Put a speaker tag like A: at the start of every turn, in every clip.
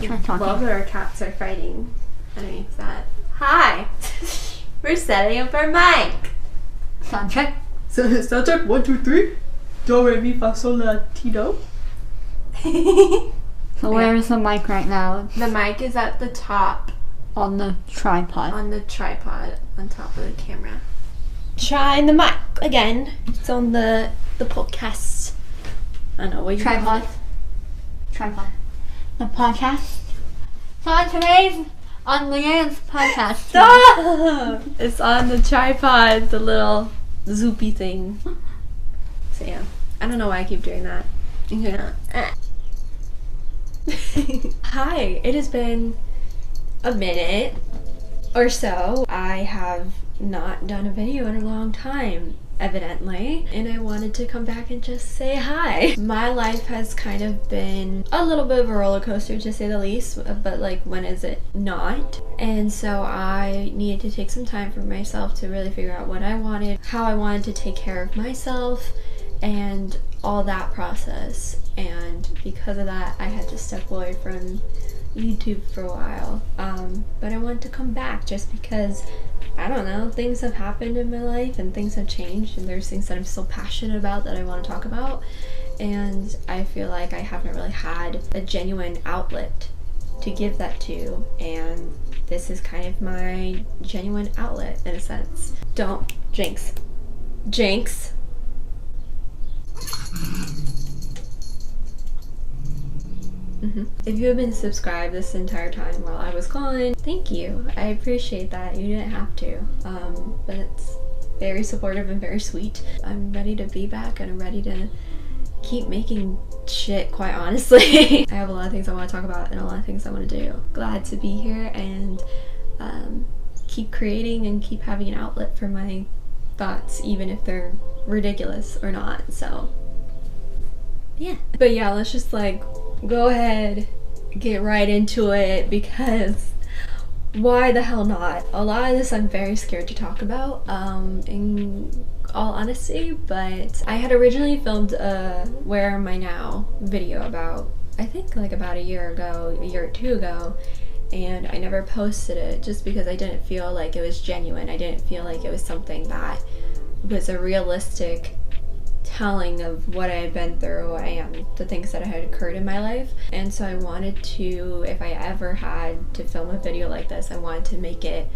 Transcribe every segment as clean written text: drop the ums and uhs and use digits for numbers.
A: Try talking.
B: Both of our cats are fighting underneath that. Hi! We're setting up our mic!
A: Sound check.
C: Sound check, 1, 2, 3. Do, re, mi, fa, sol, la, ti, do.
A: So where is the mic right now?
B: The mic is at the top.
A: On the tripod.
B: On the tripod on top of the camera. Trying the mic again. It's on the podcast. I don't know what you
A: Tripod. Tripod. The podcast. So on today's, on Leanne's podcast.
B: Stop! It's on the tripod, the little zoopy thing. So yeah, I don't know why I keep doing that. Yeah. Hi, it has been a minute or so. I have not done a video in a long time, evidently, and I wanted to come back and just say hi. My life has kind of been a little bit of a roller coaster, to say the least, but like, when is it not? And so I needed to take some time for myself to really figure out what I wanted, how I wanted to take care of myself, and all that process. And because of that, I had to step away from YouTube for a while, but I wanted to come back just because, I don't know, things have happened in my life and things have changed, and there's things that I'm still passionate about that I want to talk about, and I feel like I haven't really had a genuine outlet to give that to, and this is kind of my genuine outlet in a sense. Don't jinx. If you have been subscribed this entire time while I was gone, thank you. I appreciate that. You didn't have to. But it's very supportive and very sweet. I'm ready to be back, and I'm ready to keep making shit, quite honestly. I have a lot of things I want to talk about and a lot of things I want to do. Glad to be here and keep creating and keep having an outlet for my thoughts, even if they're ridiculous or not. So yeah. But yeah, let's just like go ahead, get right into it, because why the hell not? A lot of this I'm very scared to talk about, in all honesty, but I had originally filmed a Where Am I Now video about, I think like about a year or two ago, and I never posted it just because I didn't feel like it was genuine. I didn't feel like it was something that was a realistic telling of what I had been through and the things that had occurred in my life. And so I wanted to, if I ever had to film a video like this, I wanted to make it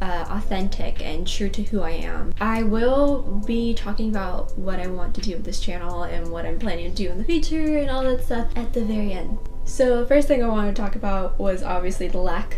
B: authentic and true to who I am. I will be talking about what I want to do with this channel and what I'm planning to do in the future and all that stuff at the very end. So the first thing I wanted to talk about was obviously the lack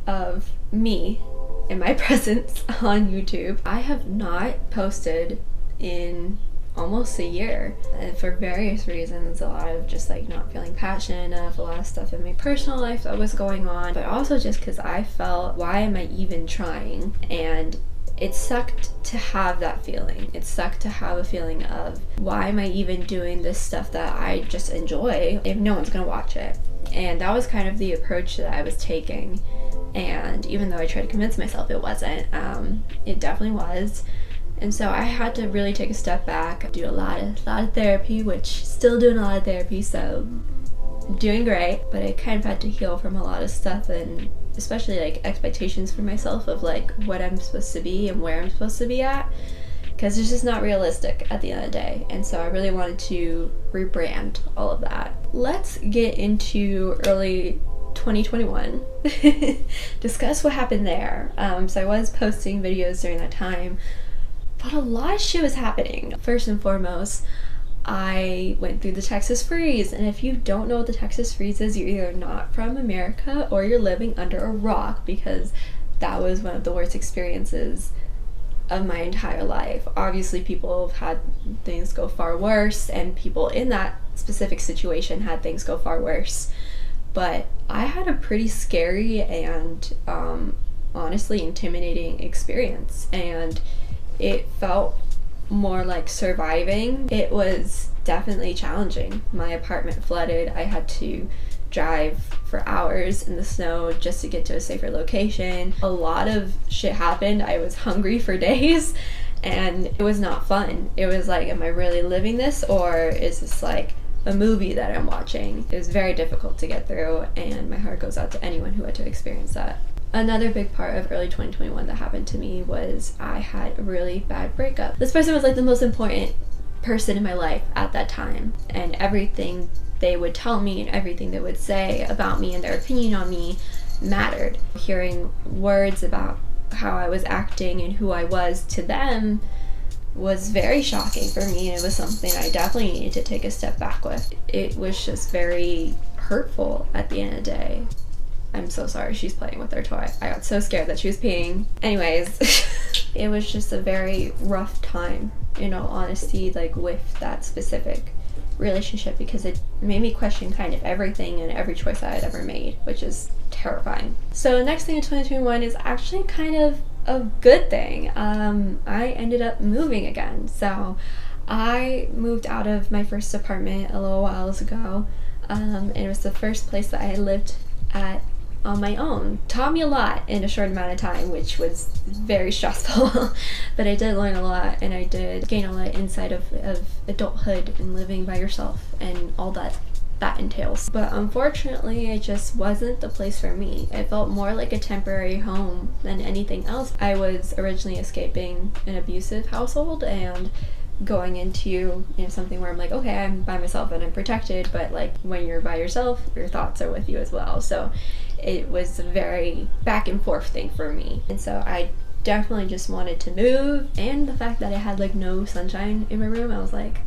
B: of me and my presence on YouTube. I have not posted in almost a year, and for various reasons. A lot of just like not feeling passionate enough, a lot of stuff in my personal life that was going on, but also just because I felt, why am I even trying? And it sucked to have that feeling. It sucked to have a feeling of, why am I even doing this stuff that I just enjoy if no one's gonna watch it? And that was kind of the approach that I was taking, and even though I tried to convince myself it wasn't, it definitely was. And so I had to really take a step back, do a lot of therapy, which still doing a lot of therapy, so doing great. But I kind of had to heal from a lot of stuff, and especially like expectations for myself of like what I'm supposed to be and where I'm supposed to be at, because it's just not realistic at the end of the day. And so I really wanted to rebrand all of that. Let's get into early 2021. Discuss what happened there. So I was posting videos during that time, but a lot of shit was happening. First and foremost, I went through the Texas freeze, and if you don't know what the Texas freeze is, you're either not from America or you're living under a rock, because that was one of the worst experiences of my entire life. Obviously, people have had things go far worse, and people in that specific situation had things go far worse. But I had a pretty scary and honestly intimidating experience, and it felt more like surviving. It was definitely challenging. My apartment flooded. I had to drive for hours in the snow just to get to a safer location. A lot of shit happened. I was hungry for days, and it was not fun. It was like, am I really living this, or is this like a movie that I'm watching. It was very difficult to get through, and my heart goes out to anyone who had to experience that. Another big part of early 2021 that happened to me was I had a really bad breakup. This person was like the most important person in my life at that time, and everything they would tell me and everything they would say about me and their opinion on me mattered. Hearing words about how I was acting and who I was to them was very shocking for me, and it was something I definitely needed to take a step back with. It was just very hurtful at the end of the day. I'm so sorry, she's playing with her toy. I got so scared that she was peeing. Anyways, it was just a very rough time, in all honesty, like with that specific relationship, because it made me question kind of everything and every choice I had ever made, which is terrifying. So next thing in 2021 is actually kind of a good thing. I ended up moving again. So I moved out of my first apartment a little while ago. And it was the first place that I had lived at on my own. Taught me a lot in a short amount of time, which was very stressful. But I did learn a lot, and I did gain a lot insight of adulthood and living by yourself and all that entails. But unfortunately, it just wasn't the place for me. It felt more like a temporary home than anything else. I was originally escaping an abusive household and going into something where I'm like, okay, I'm by myself and I'm protected, but like when you're by yourself, your thoughts are with you as well. So it was a very back and forth thing for me, and so I definitely just wanted to move. And the fact that I had like no sunshine in my room, I was like,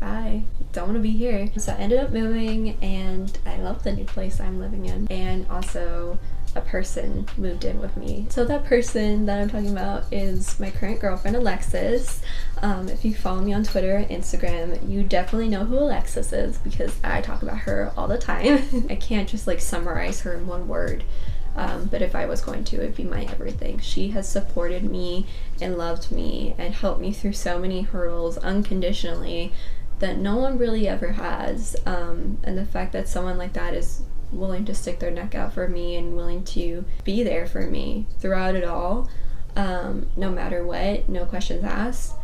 B: I don't want to be here. So I ended up moving, and I love the new place I'm living in. And also a person moved in with me. So that person that I'm talking about is my current girlfriend, Alexis. If you follow me on Twitter and Instagram, you definitely know who Alexis is, because I talk about her all the time. I can't just like summarize her in one word. But if I was going to, it'd be my everything. She has supported me and loved me and helped me through so many hurdles unconditionally that no one really ever has. And the fact that someone like that is willing to stick their neck out for me and willing to be there for me throughout it all, no matter what, no questions asked,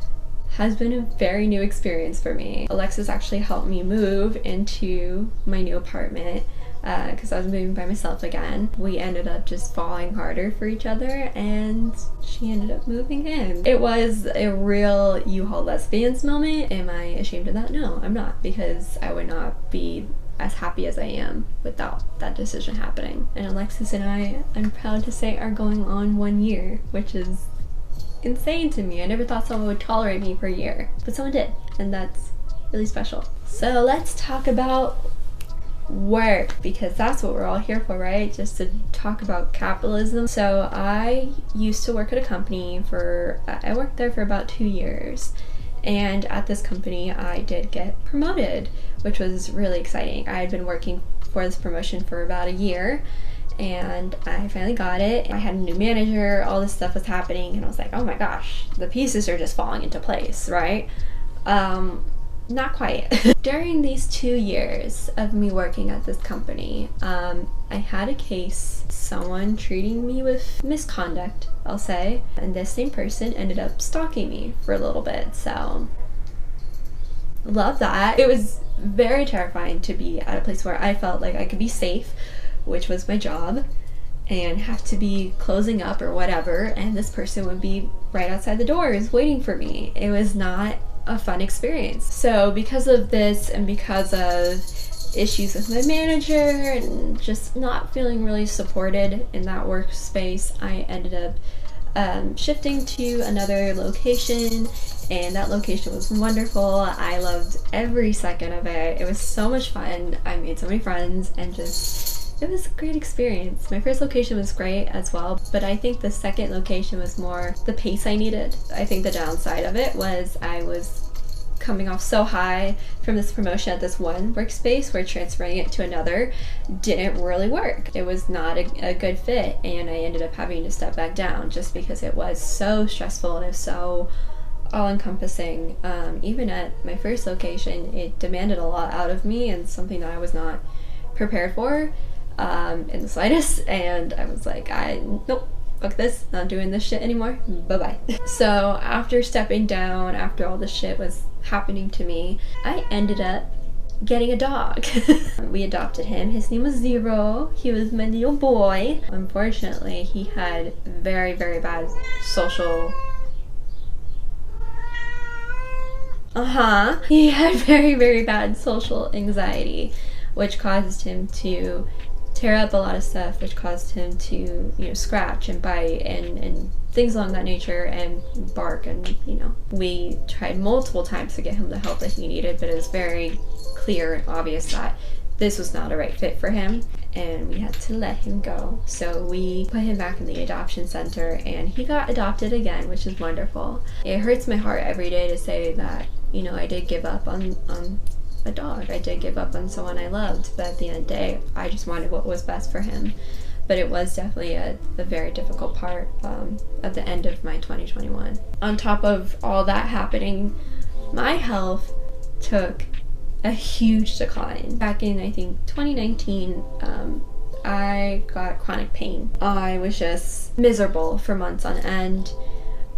B: has been a very new experience for me. Alexis actually helped me move into my new apartment because I was moving by myself again. We ended up just falling harder for each other, and she ended up moving in. It was a real U-Haul lesbians moment. Am I ashamed of that? No, I'm not, because I would not be as happy as I am without that decision happening. And Alexis and I'm proud to say, are going on 1 year, which is insane to me. I never thought someone would tolerate me for a year, but someone did, and that's really special. So let's talk about work, because that's what we're all here for, right? Just to talk about capitalism. So I used to work at a company I worked there for about 2 years, and at this company I did get promoted, which was really exciting. I had been working for this promotion for about a year, and I finally got it. I had a new manager, all this stuff was happening, and I was like, oh my gosh, the pieces are just falling into place, right? Not quite. During these 2 years of me working at this company, I had a case, someone treating me with misconduct, I'll say, and this same person ended up stalking me for a little bit, so love that. It was very terrifying to be at a place where I felt like I could be safe, which was my job, and have to be closing up or whatever, and this person would be right outside the doors waiting for me. It was not a fun experience. So because of this, and because of issues with my manager and just not feeling really supported in that workspace, I ended up shifting to another location, and that location was wonderful. I loved every second of it. It was so much fun. I made so many friends, and just, it was a great experience. My first location was great as well, but I think the second location was more the pace I needed. I think the downside of it was I was coming off so high from this promotion at this one workspace, where transferring it to another didn't really work. It was not a good fit, and I ended up having to step back down just because it was so stressful and it was so all-encompassing. Even at my first location, it demanded a lot out of me, and something that I was not prepared for in the slightest, and I was like, nope, fuck this, not doing this shit anymore, bye-bye. So after stepping down, after all this shit was happening to me, I ended up getting a dog. We adopted him. His name was Zero. He was my little boy. Unfortunately, he had very, very bad social... He had very, very bad social anxiety, which caused him to tear up a lot of stuff, which caused him to, you know, scratch and bite and things along that nature, and bark, and, you know, we tried multiple times to get him the help that he needed, but it was very clear and obvious that this was not a right fit for him, and we had to let him go. So we put him back in the adoption center, and he got adopted again, which is wonderful. It hurts my heart every day to say that, you know, I did give up on a dog. I did give up on someone I loved, but at the end of the day, I just wanted what was best for him. But it was definitely a very difficult part at the end of my 2021. On top of all that happening, my health took a huge decline. Back in, I think, 2019, I got chronic pain. I was just miserable for months on end.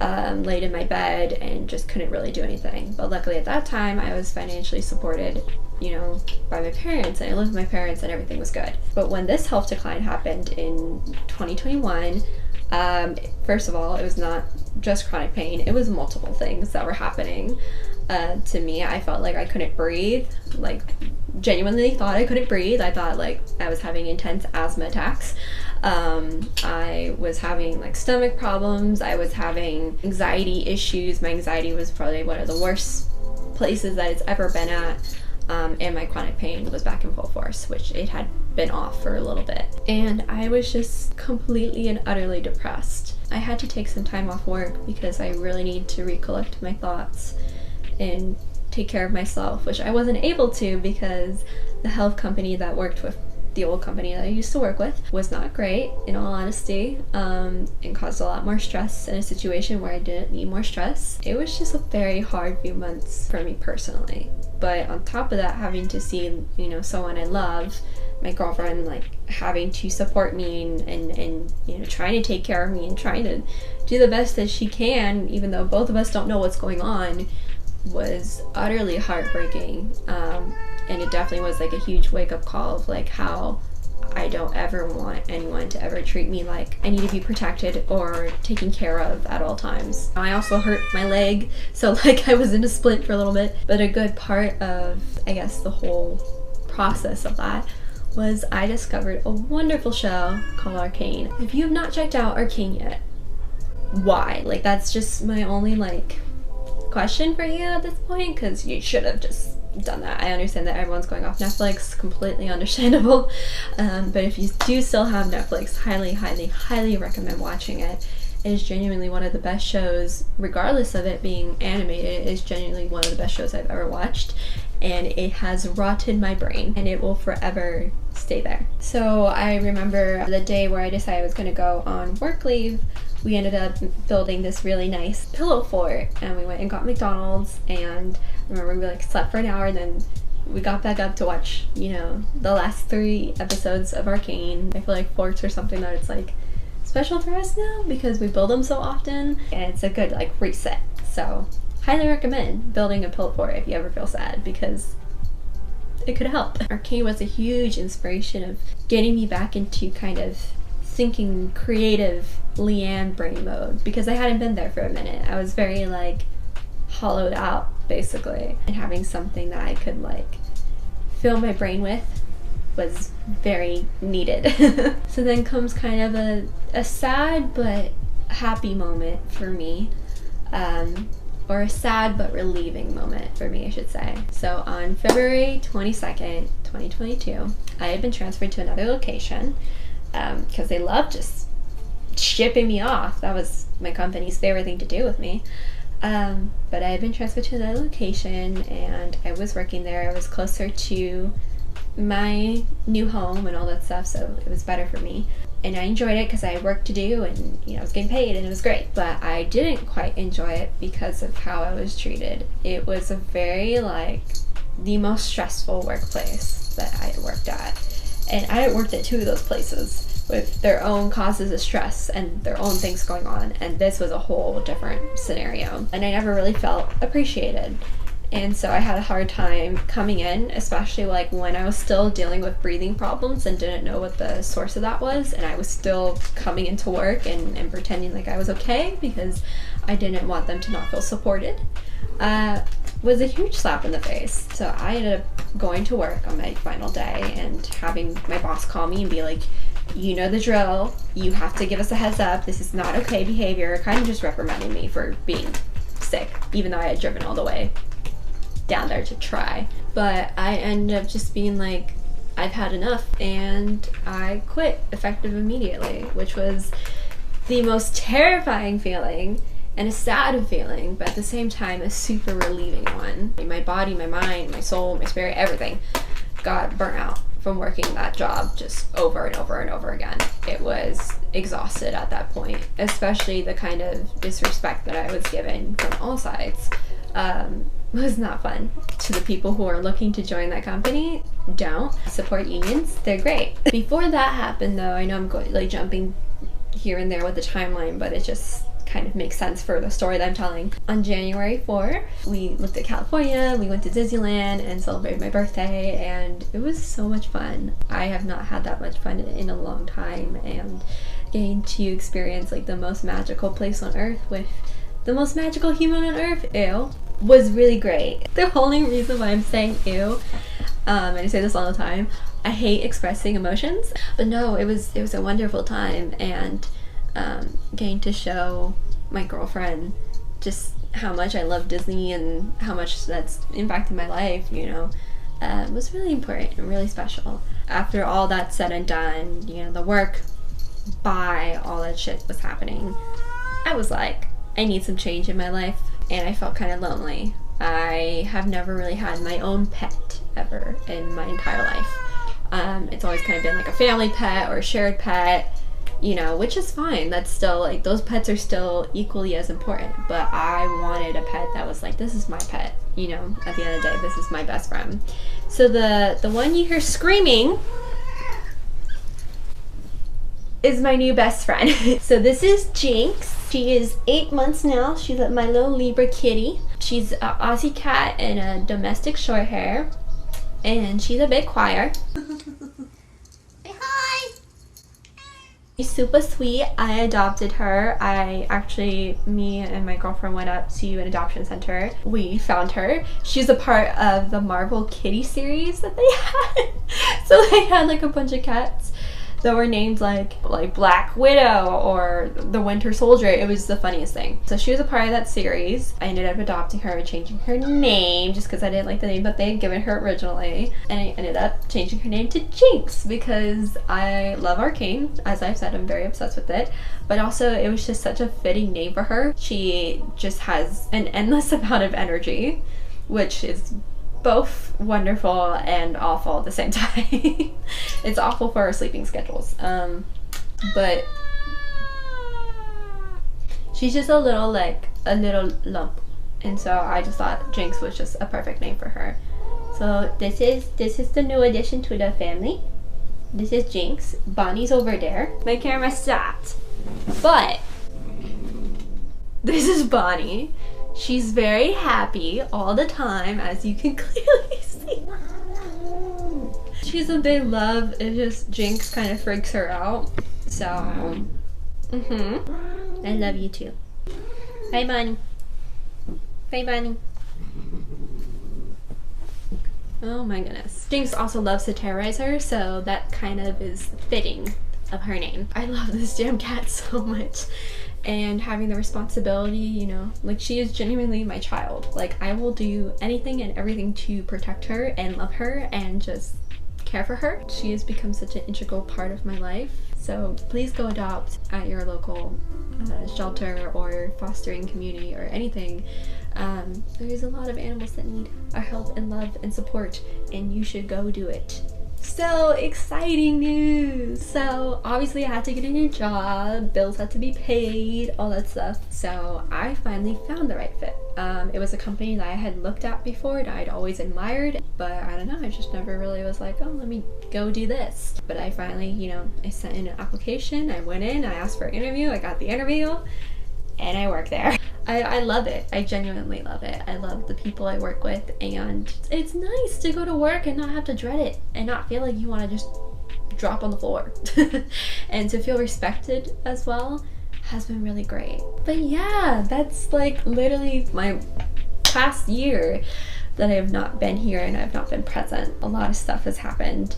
B: Laid in my bed and just couldn't really do anything. But luckily at that time I was financially supported, you know, by my parents, and I lived with my parents and everything was good. But when this health decline happened in 2021, first of all, it was not just chronic pain, it was multiple things that were happening to me. I felt like I couldn't breathe, like genuinely thought I couldn't breathe. I thought like I was having intense asthma attacks. I was having like stomach problems. I was having anxiety issues. My anxiety was probably one of the worst places that it's ever been at. And my chronic pain was back in full force, which it had been off for a little bit. And I was just completely and utterly depressed. I had to take some time off work because I really need to recollect my thoughts and take care of myself, which I wasn't able to because the health company that worked with the old company that I used to work with was not great, in all honesty, and caused a lot more stress in a situation where I didn't need more stress. It was just a very hard few months for me personally. But on top of that, having to see, you know, someone I love, my girlfriend, like having to support me and you know, trying to take care of me and trying to do the best that she can, even though both of us don't know what's going on, was utterly heartbreaking. And it definitely was like a huge wake-up call of like how I don't ever want anyone to ever treat me like I need to be protected or taken care of at all times. I also hurt my leg, so like I was in a splint for a little bit, but a good part of, I guess, the whole process of that was I discovered a wonderful show called Arcane. If you have not checked out Arcane yet, why? Like, that's just my only like question for you at this point, because you should have just done that. I understand that everyone's going off Netflix, completely understandable, but if you do still have Netflix, highly recommend watching it. It is genuinely one of the best shows, regardless of it being animated. It is genuinely one of the best shows I've ever watched, and it has rotted my brain, and it will forever stay there. So I remember the day where I decided I was going to go on work leave, we ended up building this really nice pillow fort, and we went and got McDonald's, and I remember we like slept for an hour, and then we got back up to watch, you know, the last 3 episodes of Arcane. I feel like forts are something that it's like special for us now because we build them so often, and it's a good like reset. So highly recommend building a pillow fort if you ever feel sad, because it could help. Arcane was a huge inspiration of getting me back into kind of thinking creative Leanne brain mode, because I hadn't been there for a minute. I was very like hollowed out basically, and having something that I could like fill my brain with was very needed. So then comes kind of a sad but happy moment for me, or a sad but relieving moment for me, I should say. So on February 22nd, 2022, I had been transferred to another location because they loved just shipping me off. That was my company's favorite thing to do with me. But I had been transferred to another location, and I was working there. I was closer to my new home and all that stuff, so it was better for me. And I enjoyed it because I had work to do, and you know, I was getting paid, and it was great. But I didn't quite enjoy it because of how I was treated. It was a very like the most stressful workplace that I had worked at. And I had worked at 2 of those places with their own causes of stress and their own things going on, and this was a whole different scenario, and I never really felt appreciated. And so I had a hard time coming in, especially like when I was still dealing with breathing problems and didn't know what the source of that was. And I was still coming into work and pretending like I was okay because I didn't want them to not feel supported. Was a huge slap in the face. So I ended up going to work on my final day and having my boss call me and be like, you know the drill, you have to give us a heads up, this is not okay behavior, kind of just reprimanding me for being sick, even though I had driven all the way down there to try. But I ended up just being like, I've had enough, and I quit effective immediately, which was the most terrifying feeling and a sad feeling, but at the same time a super relieving one. My body, my mind, my soul, my spirit, everything got burnt out from working that job just over and over and over again. It was exhausted at that point, especially the kind of disrespect that I was given from all sides. Was not fun. To the people who are looking to join that company, don't support unions. They're great. Before that happened though, I know I'm like jumping here and there with the timeline, but it just kind of makes sense for the story that I'm telling. On January 4, we looked at California, we went to Disneyland and celebrated my birthday, and it was so much fun. I have not had that much fun in a long time, and getting to experience like the most magical place on earth with the most magical human on earth, ew, was really great. The only reason why I'm saying ew, and I say this all the time, I hate expressing emotions, but no, it was a wonderful time, and getting to show my girlfriend just how much I love Disney and how much that's impacted my life, you know, was really important and really special. After all that said and done, you know, the work, all that shit was happening, I was like, I need some change in my life, and I felt kind of lonely. I have never really had my own pet ever in my entire life. It's always kind of been like a family pet or a shared pet, you know, which is fine. That's still like, those pets are still equally as important, but I wanted a pet that was like, this is my pet, you know, at the end of the day, this is my best friend. So the one you hear screaming is my new best friend. So this is Jinx. She is 8 months now. She's my little Libra kitty. She's an Aussie cat and a domestic short hair, and she's a bit quiet. Say hi. She's super sweet. I adopted her. Me and my girlfriend went up to an adoption center. We found her. She's a part of the Marvel Kitty series that they had. So they had like a bunch of cats that were named like Black Widow or the Winter Soldier. It was the funniest thing. So she was a part of that series. I ended up adopting her and changing her name just because I didn't like the name that they had given her originally. And I ended up changing her name to Jinx because I love Arcane. As I've said, I'm very obsessed with it. But also it was just such a fitting name for her. She just has an endless amount of energy, which is both wonderful and awful at the same time. It's awful for our sleeping schedules, but she's just a little lump, and so I just thought Jinx was just a perfect name for her. So this is the new addition to the family. This is Jinx. Bonnie's over there. My camera stopped, but this is Bonnie. She's very happy all the time, as you can clearly see. She's a big love. It's just Jinx kind of freaks her out. So, I love you too. Bye, Bonnie. Bye, Bonnie. Oh my goodness. Jinx also loves to terrorize her, so that kind of is fitting of her name. I love this damn cat so much. And having the responsibility, you know, like she is genuinely my child. Like I will do anything and everything to protect her and love her and just care for her. She has become such an integral part of my life. So please go adopt at your local shelter or fostering community or anything. There's a lot of animals that need our help and love and support, and you should go do it. So exciting news! So obviously I had to get a new job, bills had to be paid, all that stuff. So I finally found the right fit. It was a company that I had looked at before and I'd always admired, but I don't know, I just never really was like, oh, let me go do this. But I finally, you know, I sent in an application, I went in, I asked for an interview, I got the interview, and I work there. I love it. I genuinely love it. I love the people I work with, and it's nice to go to work and not have to dread it and not feel like you want to just drop on the floor. And to feel respected as well has been really great. But yeah, that's like literally my past year that I have not been here and I've not been present. A lot of stuff has happened,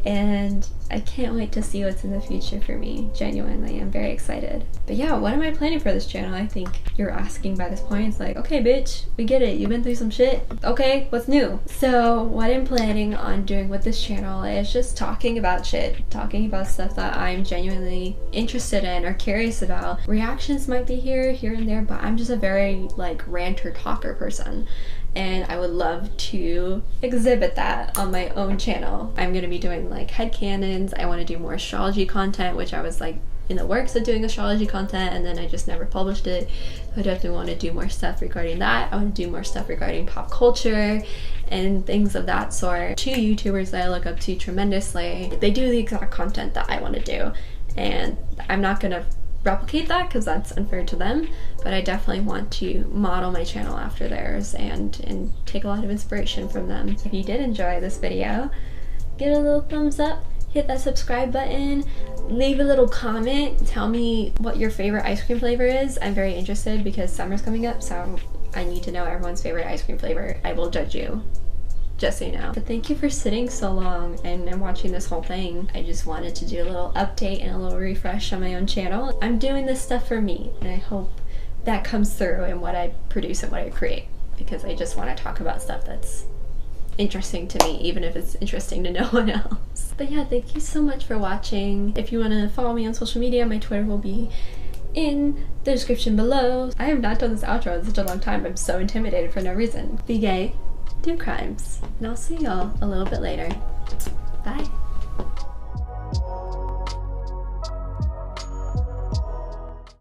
B: and I can't wait to see what's in the future for me. Genuinely, I'm very excited. But yeah, what am I planning for this channel? I think you're asking by this point. It's like, okay bitch, we get it, you've been through some shit. Okay, what's new? So what I'm planning on doing with this channel is just talking about shit, talking about stuff that I'm genuinely interested in or curious about. Reactions might be here and there, but I'm just a very like ranter talker person, and I would love to exhibit that on my own channel. I'm gonna be doing like headcanons. I want to do more astrology content, which I was like in the works of doing astrology content, and then I just never published it. I definitely want to do more stuff regarding that. I want to do more stuff regarding pop culture and things of that sort. 2 YouTubers that I look up to tremendously, they do the exact content that I want to do, and I'm not gonna replicate that because that's unfair to them, but I definitely want to model my channel after theirs and take a lot of inspiration from them. If you did enjoy this video, give it a little thumbs up, hit that subscribe button, leave a little comment, tell me what your favorite ice cream flavor is. I'm very interested because summer's coming up, so I need to know everyone's favorite ice cream flavor. I will judge you, just so you know. But thank you for sitting so long and watching this whole thing. I just wanted to do a little update and a little refresh on my own channel. I'm doing this stuff for me, and I hope that comes through in what I produce and what I create, because I just want to talk about stuff that's interesting to me, even if it's interesting to no one else. But yeah, thank you so much for watching. If you want to follow me on social media, my Twitter will be in the description below. I have not done this outro in such a long time. I'm so intimidated for no reason. Be gay, do crimes, and I'll see y'all a little bit later. Bye.